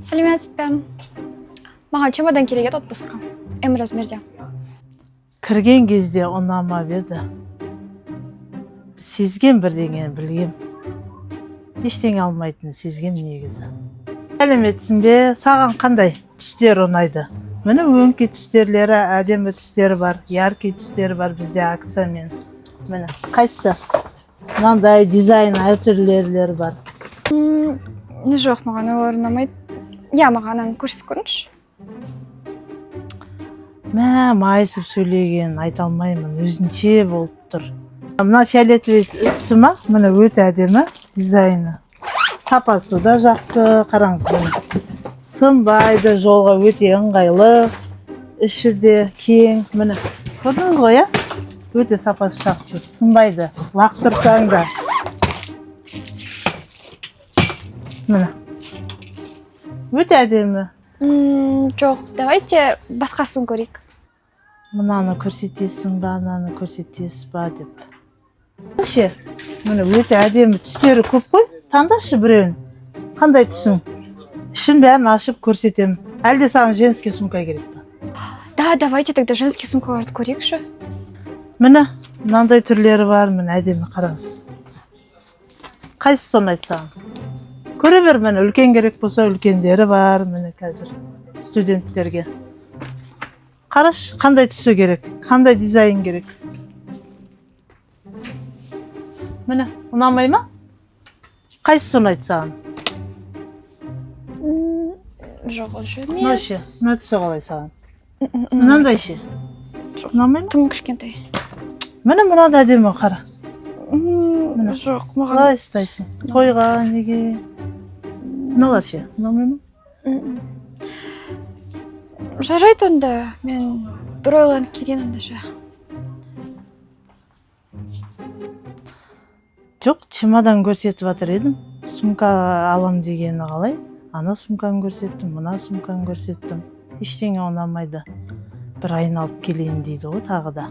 Сәлеметсіз бе? Маған чемодан керек еді отпускқа. М размерде. Кірген кезде ұнамап еді. Сезген бірдеңені білгем. Ештеңе алмайтын сезгем негізі. Сәлеметсің бе? Саған қандай түстер ұнайды? Міне өңкей түстерлері, әдемі түстері бар, яркий түстері бар бізде акциямен. Міне қайсысы? Мынандай дизайн әртүрлілері бар. Жоқ, маған олар ұнамайды. Я, маған аны көрсетіп көріңізші. Майысып сөйлеген айта алмаймын, өзінше болып тұр. Мына фиолетовый түсі ма? Міне өте әдемі дизайны. Сапасы да жақсы, қараңыз. Сынбайды, жолға өте ыңғайлы, іші де кең. Міне көрдіңіз ғой, өте сапасы жақсы, сынбайды, лақтырсаң да. Міне өте әдемі. Жоқ, давайте басқасын көрейік. Мынаны көрсетесің ба, ананы көрсетесіз ба деп. Ше, міне өте әдемі түстері көп қой. Таңдашы біреуін. Қандай түсің? Ішін бәрін ашып көрсетемін. Әлде саған женский сумка керек па? Да, давайте тогда женский сумкаларды көрейікші. Міне, мынандай түрлері бар, міне әдемі, қараңыз. Қайсысы ұнайды саған? Көре бер, міне үлкен керек болса, үлкендері бар, міне қазір студенттерге. Қараш, қандай түсі керек, қандай дизайн керек. Міне, ұнамай ма? Қайсысы ұнайды саған? Жоқ, онша Мына ше, емес. мына түсі қалай саған? Мынандай ше? Ұнамай ма? Тым кішкентай. Міне мынада әдемі, қара. Жоқ, маған... Қалай ұстайсың? Тойға, неге? Мыналар ше, ұнамай ма? Жарайды онда, мен бір ойланып келген онда ше. Жоқ, чемодан көрсетіп жатыр едім. Сумка алам дегені қалай? Ана сумканы көрсеттім, мына сумканы көрсеттім. Ештеңе ұнамайды. Бір айналып келейін дейді ғой тағы да.